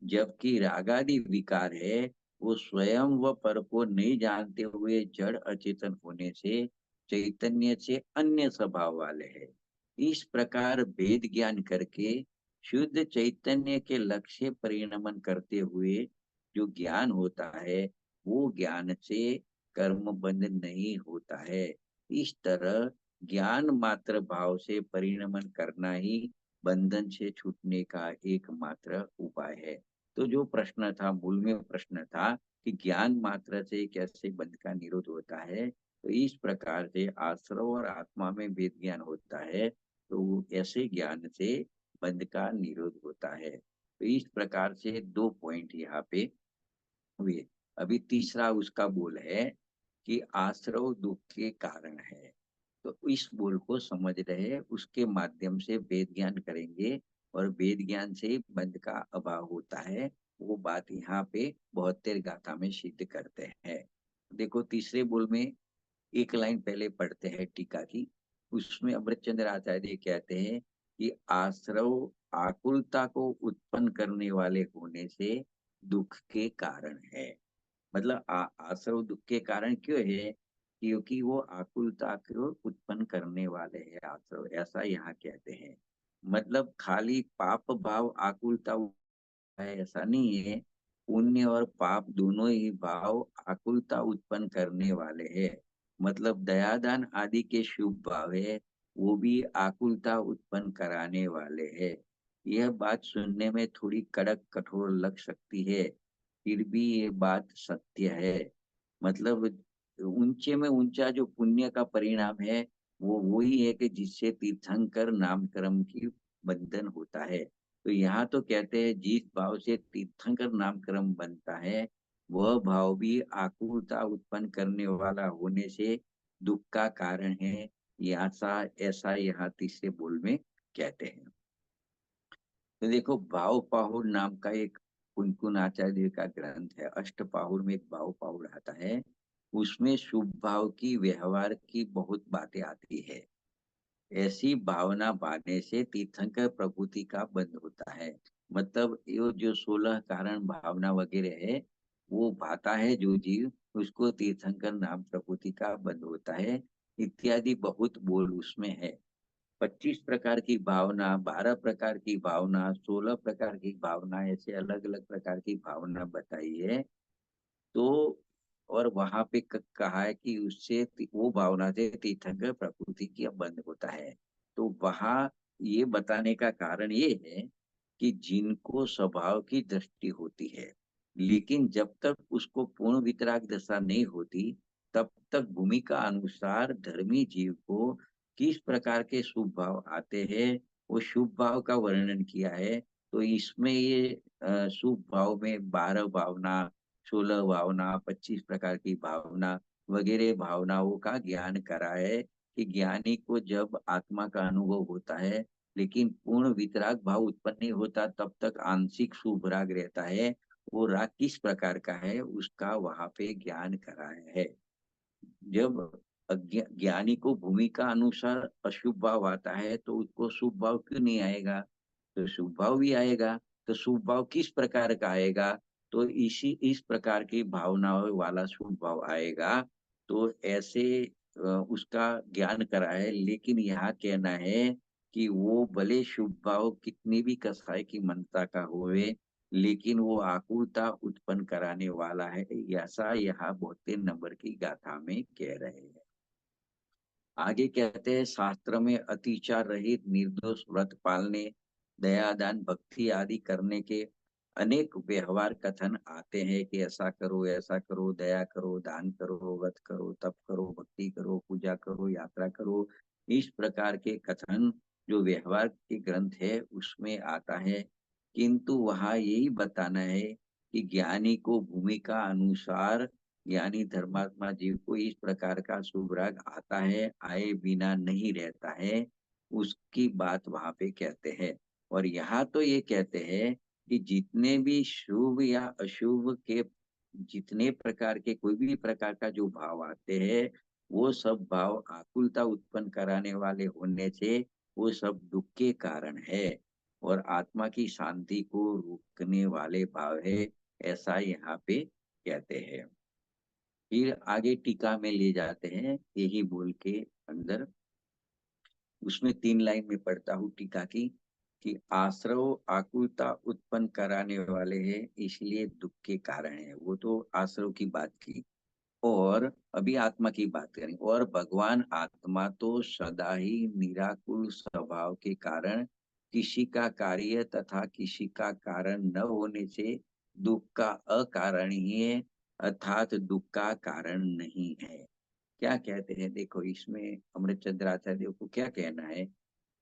जबकि रागादि विकार है, वो स्वयं व पर को नहीं जानते हुए जड़ अचेतन होने से चैतन्य से अन्य स्वभाव वाले हैं। इस प्रकार भेद ज्ञान करके शुद्ध चैतन्य के लक्ष्य परिणमन करते हुए जो ज्ञान होता है, वो ज्ञान से कर्म बंध नहीं होता है। इस तरह ज्ञान मात्र भाव से परिणमन करना ही बंधन से छूटने का एकमात्र उपाय है। तो जो प्रश्न था, मूल में प्रश्न था कि ज्ञान मात्र से कैसे बंध का निरोध होता है, तो इस प्रकार से आश्रव और आत्मा में भेद ज्ञान होता है, तो ऐसे ज्ञान से बंध का निरोध होता है। तो इस प्रकार से दो पॉइंट यहाँ पे हुए। अभी तीसरा उसका बोल है कि आश्रव दुख के कारण है। तो इस बोल को समझ रहे, उसके माध्यम से वेद ज्ञान करेंगे और वेद ज्ञान से बंध का अभाव होता है। वो बात यहाँ पे 72 गाथा में सिद्ध करते हैं। देखो तीसरे बोल में एक लाइन पहले पढ़ते हैं टीका की। उसमें अमृतचंद्र आचार्य कहते हैं कि आश्रव आकुलता को उत्पन्न करने वाले होने से दुख के कारण है। मतलब आश्रव दुख के कारण क्यों है? क्योंकि वो आकुलता को उत्पन्न करने वाले हैं आश्रव, ऐसा यहाँ कहते हैं। मतलब खाली पाप भाव आकुलता है ऐसा नहीं है। पुण्य और पाप दोनों ही भाव आकुलता उत्पन्न करने वाले हैं। मतलब दयादान आदि के शुभ भाव है, वो भी आकुलता उत्पन्न कराने वाले हैं। यह बात सुनने में थोड़ी कड़क कठोर लग सकती है, फिर भी ये बात सत्य है। मतलब ऊंचे में ऊंचा जो पुण्य का परिणाम है, वो वही है कि जिससे तीर्थंकर नामकरण की बंधन होता है। तो यहाँ तो कहते हैं जिस भाव से तीर्थंकर नामकरण बनता है, वह भाव भी आकुलता उत्पन्न करने वाला होने से दुख का कारण है। ऐसा ऐसा यहाँ तीसरे बोल में कहते हैं। तो देखो भाव पाहुर नाम का एक कुनकुन आचार्य का ग्रंथ है, अष्ट पाहुर में एक भाव पाहुर आता है। उसमें शुभ भाव की व्यवहार की बहुत बातें आती है। ऐसी भावना बांधने से तीर्थंकर प्रकृति का बंध होता है। मतलब ये जो 16 कारण भावना वगैरह है, वो भाता है जो जीव, उसको तीर्थंकर नाम प्रकृति का बंध होता है। इत्यादि बहुत बोल उसमें है। 25 प्रकार की भावना, 12 प्रकार की भावना, 16 प्रकार की भावना, ऐसे अलग अलग प्रकार की भावना बताई है। तो और वहां पे कहा है कि उससे वो भावना से तीर्थंकर प्रकृति की बंध होता है। तो वहां ये बताने का कारण ये है कि जिनको स्वभाव की दृष्टि होती है, लेकिन जब तक उसको पूर्ण वितराग दशा नहीं होती, तब तक भूमिका अनुसार धर्मी जीव को किस प्रकार के शुभ भाव आते हैं, वो शुभ भाव का वर्णन किया है। तो इसमें ये शुभ भाव में 12 भावना, 16 भावना, 25 प्रकार की भावना वगैरह भावनाओं का ज्ञान करा है कि ज्ञानी को जब आत्मा का अनुभव होता है लेकिन पूर्ण वितराग भाव उत्पन्न नहीं होता, तब तक आंशिक शुभ राग रहता है। वो राग किस प्रकार का है उसका वहां पे ज्ञान कराया है। जब ज्ञानी को भूमिका अनुसार अशुभ भाव आता है तो उसको शुभ भाव क्यों नहीं आएगा? तो शुभ भाव भी आएगा। तो शुभ भाव किस प्रकार का आएगा? तो इस प्रकार की भावनाओं वाला शुभ भाव आएगा। तो ऐसे उसका ज्ञान करा है। लेकिन यहाँ कहना है कि वो भले शुभ भाव कितनी भी कसाई की मनता का होवे, लेकिन वो आकुलता उत्पन्न कराने वाला है, ऐसा यहाँ 72 नंबर की गाथा में कह रहे हैं। आगे कहते हैं, शास्त्र में अतिचार रहित निर्दोष व्रत पालने, दया दान भक्ति आदि करने के अनेक व्यवहार कथन आते हैं कि ऐसा करो, दया करो, दान करो, व्रत करो, तप करो, भक्ति करो, पूजा करो, यात्रा करो। इस प्रकार के कथन जो व्यवहार के ग्रंथ है उसमें आता है। किंतु वहां यही बताना है कि ज्ञानी को भूमिका अनुसार, यानी धर्मात्मा जीव को इस प्रकार का शुभ राग आता है, आए बिना नहीं रहता है, उसकी बात वहां पे कहते हैं। और यहाँ तो ये कहते हैं कि जितने भी शुभ या अशुभ के, जितने प्रकार के कोई भी प्रकार का जो भाव आते हैं, वो सब भाव आकुलता उत्पन्न कराने वाले होने से वो सब दुख के कारण है और आत्मा की शांति को रोकने वाले भाव है, ऐसा यहाँ पे कहते हैं। फिर आगे टीका में ले जाते हैं यही बोल के अंदर, उसमें 3 लाइन में पढ़ता हूँ टीका की, कि आश्रव आकुलता उत्पन्न कराने वाले हैं इसलिए दुख के कारण है। वो तो आश्रव की बात की। और अभी आत्मा की बात करें। और भगवान आत्मा तो सदा ही निराकुल स्वभाव के कारण किसी का कार्य तथा किसी का कारण न होने से दुख का अकारणीय अर्थात दुख का कारण नहीं है। क्या कहते हैं देखो इसमें, अमृतचंद्र आचार्य को क्या कहना है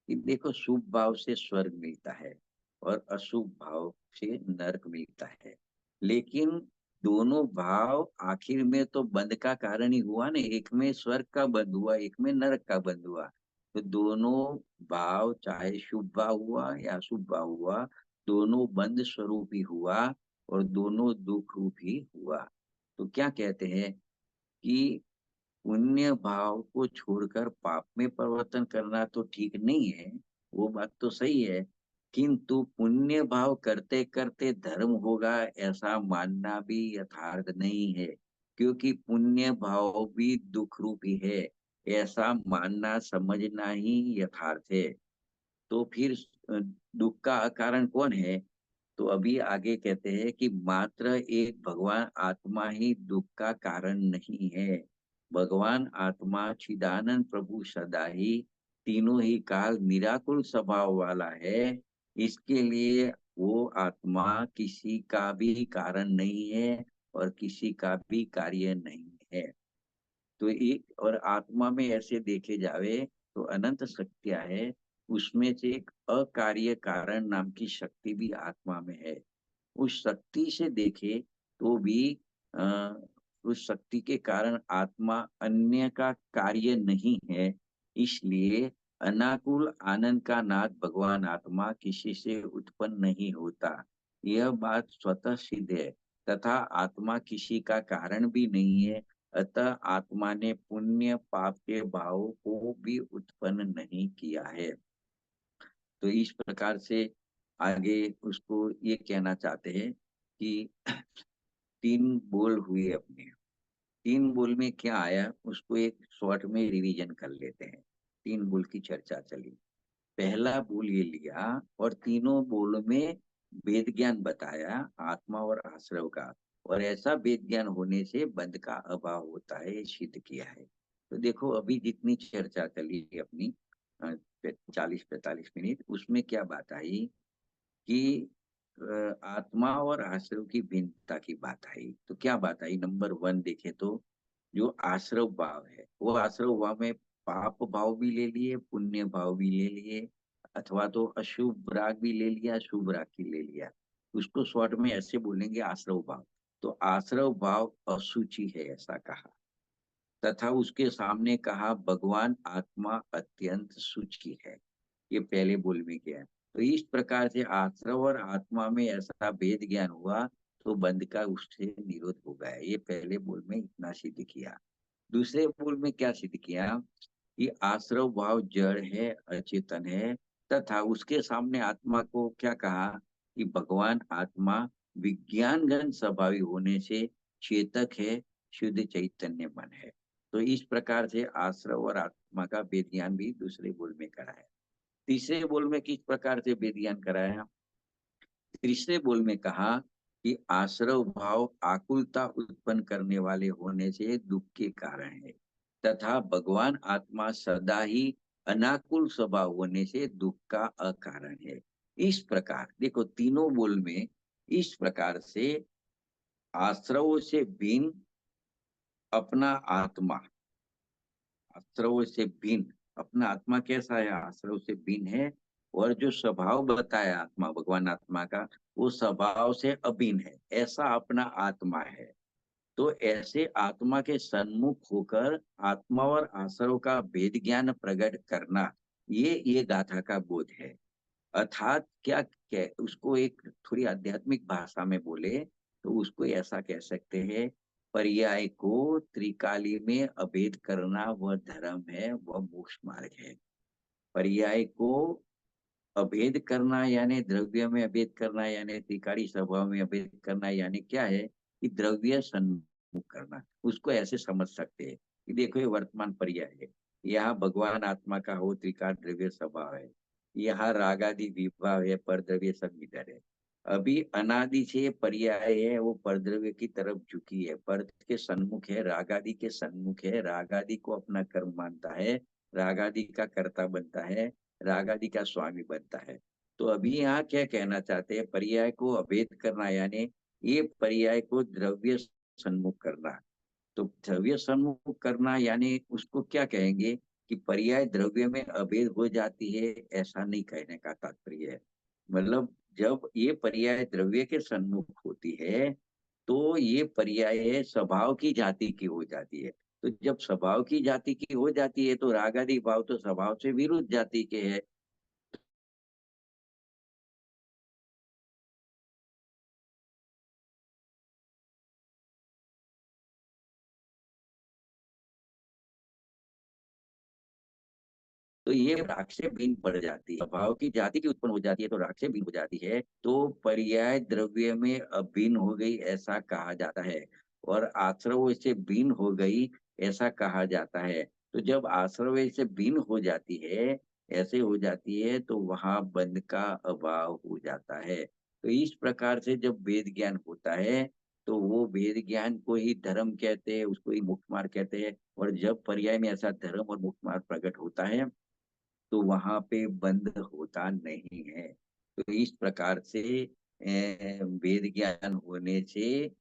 कि देखो शुभ भाव से स्वर्ग मिलता है और अशुभ भाव से नरक मिलता है। लेकिन दोनों भाव आखिर में तो बंध का कारण ही हुआ ना, एक में स्वर्ग का बंध हुआ, एक में नरक का बंध हुआ। तो दोनों भाव चाहे शुभ भाव हुआ या अशुभ भाव हुआ, दोनों बंध स्वरूप ही हुआ और दोनों दुख रूप ही हुआ। तो क्या कहते हैं कि पुण्य भाव को छोड़कर पाप में परिवर्तन करना तो ठीक नहीं है, वो बात तो सही है। किंतु पुण्य भाव करते करते धर्म होगा ऐसा मानना भी यथार्थ नहीं है, क्योंकि पुण्य भाव भी दुख रूपी है, ऐसा मानना समझना ही यथार्थ है। तो फिर अ, दुख का कारण कौन है? तो अभी आगे कहते हैं कि मात्र एक भगवान आत्मा ही दुख का कारण नहीं है। भगवान आत्मा चिदानंद प्रभु सदा ही तीनों ही काल निराकुल स्वभाव वाला है। इसके लिए वो आत्मा किसी का भी कारण नहीं है और किसी का भी कार्य नहीं है। तो एक और आत्मा में ऐसे देखे जावे तो अनंत शक्तियां है, उसमें से एक अकार्य कारण नाम की शक्ति भी आत्मा में है। उस शक्ति से देखे तो भी आ, उस शक्ति के कारण आत्मा अन्य का कार्य नहीं है। इसलिए अनाकुल आनंद का नाद भगवान आत्मा किसी से उत्पन्न नहीं होता, यह बात स्वतः सिद्ध है। तथा आत्मा किसी का कारण भी नहीं है, अतः आत्मा ने पुण्य पाप के भाव को भी उत्पन्न नहीं किया है। तो इस प्रकार से आगे उसको ये कहना चाहते हैं कि 3 बोल हुए अपने, 3 बोल में क्या आया उसको एक शॉर्ट में रिवीजन कर लेते हैं। 3 बोल की चर्चा चली। पहला बोल ये लिया और तीनों बोल में वेद ज्ञान बताया, आत्मा और आश्रव का, और ऐसा वेद ज्ञान होने से बंध का अभाव होता है, ये सिद्ध किया है। तो देखो अभी जितनी चर्चा चली अपनी 40-45 मिनट, उसमें क्या बात आई कि आत्मा और आश्रव की भिन्नता की बात आई। तो क्या बात आई, नंबर 1 देखे तो जो आश्रव भाव है, वो आश्रव भाव में पाप भाव भी ले लिए, पुण्य भाव भी ले लिए, अथवा तो अशुभ राग भी ले लिया, शुभ राग भी ले लिया, उसको शॉर्ट में ऐसे बोलेंगे आश्रव भाव। तो आश्रव भाव अशुचि है ऐसा कहा, तथा उसके सामने कहा भगवान आत्मा अत्यंत शुचि है। ये पहले बोल में गया। तो इस प्रकार से आश्रव और आत्मा में ऐसा भेद ज्ञान हुआ तो बंध का उससे निरोध हो गया। ये पहले बोल में इतना सिद्ध किया। दूसरे बोल में क्या सिद्ध किया कि आश्रव भाव जड़ है, अचेतन है, तथा उसके सामने आत्मा को क्या कहा कि भगवान आत्मा विज्ञान घन स्वभावी होने से चेतक है, शुद्ध चैतन्य मन है। तो इस प्रकार से आश्रव और आत्मा का वेद ज्ञान भी दूसरे बोल में कराया। तीसरे बोल में किस प्रकार से वेद ज्ञान कराया? तीसरे बोल में कहा कि आश्रव भाव आकुलता उत्पन्न करने वाले होने से दुख के कारण है, तथा भगवान आत्मा सदा ही अनाकुल स्वभाव होने से दुख का अकारण है। इस प्रकार देखो तीनों बोल में इस प्रकार से आश्रव से भिन्न अपना आत्मा, आश्रव से भिन्न अपना आत्मा कैसा है, आश्रव से भिन्न है। और जो स्वभाव बताया आत्मा भगवान आत्मा का, वो स्वभाव से अभिन्न है, ऐसा अपना आत्मा है। तो ऐसे आत्मा के सन्मुख होकर आत्मा और आश्रव का भेद ज्ञान प्रकट करना, ये गाथा का बोध है। अर्थात क्या उसको एक थोड़ी आध्यात्मिक भाषा में बोले तो उसको ऐसा कह सकते हैं, पर्याय को त्रिकाली में अभेद करना वह धर्म है, वह मोक्ष मार्ग है। पर्याय को अभेद करना यानी द्रव्य में अभेद करना, यानी त्रिकाली स्वभाव में अभेद करना, यानी क्या है कि द्रव्य सन्मुख करना। उसको ऐसे समझ सकते हैं कि देखो ये वर्तमान पर्याय है, यहाँ भगवान आत्मा का हो त्रिकाल द्रव्य स्वभाव है, यहाँ रागादि विभाव है, पर द्रव्य सब इधर है। अभी अनादि से पर्याय है, वो परद्रव्य की तरफ झुकी है, पर के सन्मुख है, रागादि के सन्मुख है, रागादि को अपना कर्म मानता है, रागादि का कर्ता बनता है, राग आदि का स्वामी बनता है। तो अभी यहाँ क्या कहना चाहते हैं, पर्याय को अभेद करना यानी ये पर्याय को द्रव्य सन्मुख करना। तो द्रव्य सन्मुख करना यानी उसको क्या कहेंगे कि पर्याय द्रव्य में अभेद हो जाती है, ऐसा नहीं कहने का तात्पर्य है। मतलब जब ये पर्याय द्रव्य के सन्मुख होती है तो ये पर्याय स्वभाव की जाति की हो जाती है। तो जब स्वभाव की जाति की हो जाती है तो राग आदि भाव तो स्वभाव से विरुद्ध जाति के है। तो ये राग से भिन्न पड़ जाती है, भाव की जाति की उत्पन्न हो जाती है तो राग से भिन्न हो जाती है, तो पर्याय द्रव्य में अभिन्न हो गई ऐसा कहा जाता है। और आश्रव से भिन्न हो गई ऐसा कहा जाता है। तो जब आश्रव से भिन्न हो जाती है, ऐसे हो जाती है, तो वहां बंध का अभाव हो जाता है। तो इस प्रकार से जब वेद ज्ञान होता है तो वो वेद ज्ञान को ही धर्म कहते हैं, उसको ही मुक्त मार्ग कहते हैं। और जब पर्याय में ऐसा धर्म और मुक्त मार्ग प्रकट होता है तो वहां पे बंद होता नहीं है। तो इस प्रकार से वेद ज्ञान होने से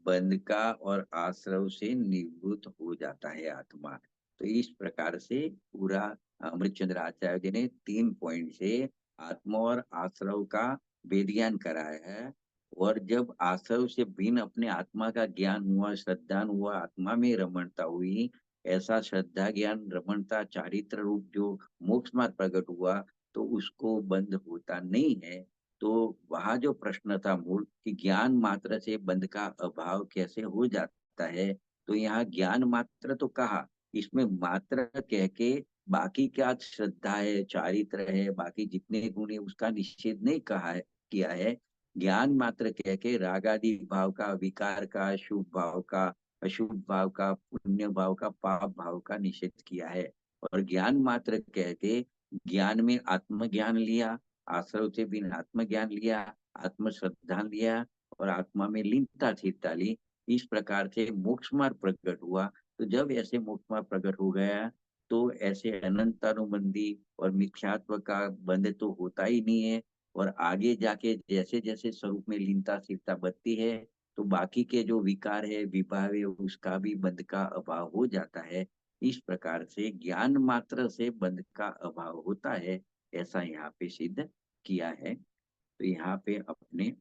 बंध का और आश्रव से निवृत्त हो जाता है आत्मा। तो इस प्रकार से पूरा अमृतचंद्र आचार्य जी ने 3 पॉइंट से आत्मा और आश्रव का वेद ज्ञान कराया है। और जब आश्रव से भिन्न अपने आत्मा का ज्ञान हुआ, श्रद्धान हुआ, आत्मा में रमणता हुई, ऐसा श्रद्धा ज्ञान रमणता चारित्र रूप जो मोक्ष मार्ग प्रकट हुआ, तो उसको बंद होता नहीं है। तो वहां जो प्रश्न था मूल कि ज्ञान मात्र से बंध का अभाव कैसे हो जाता है, तो यहाँ ज्ञान मात्र तो कहा, इसमें मात्र कह के बाकी क्या श्रद्धा है, चारित्र है, बाकी जितने गुण है उसका निषेध नहीं कहा है, किया है। ज्ञान मात्र कह के राग आदि भाव का, विकार का, शुभ भाव का, अशुभ भाव का, पुण्य भाव का, पाप भाव का निषेध किया है। और ज्ञान मात्र कह के ज्ञान में आत्मज्ञान लिया, आश्रव से बिन आत्मज्ञान लिया, आत्म श्रद्धा लिया, और आत्मा में लीनता स्थिरता ली। इस प्रकार से मोक्ष मार्ग प्रकट हुआ। तो जब ऐसे मोक्ष मार्ग प्रकट हो गया तो ऐसे अनंतानुबंधी और मिथ्यात्व का बंध तो होता ही नहीं है। और आगे जाके जैसे जैसे स्वरूप में लीनता स्थिरता बढ़ती है तो बाकी के जो विकार है, विभाव है, उसका भी बंध का अभाव हो जाता है। इस प्रकार से ज्ञान मात्र से बंध का अभाव होता है। ऐसा यहाँ पे सिद्ध किया है। तो यहाँ पे अपने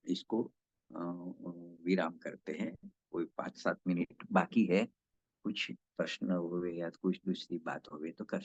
इसको विराम करते हैं। कोई 5-7 मिनट बाकी है, कुछ प्रश्न हुए या कुछ दूसरी बात हुए तो कर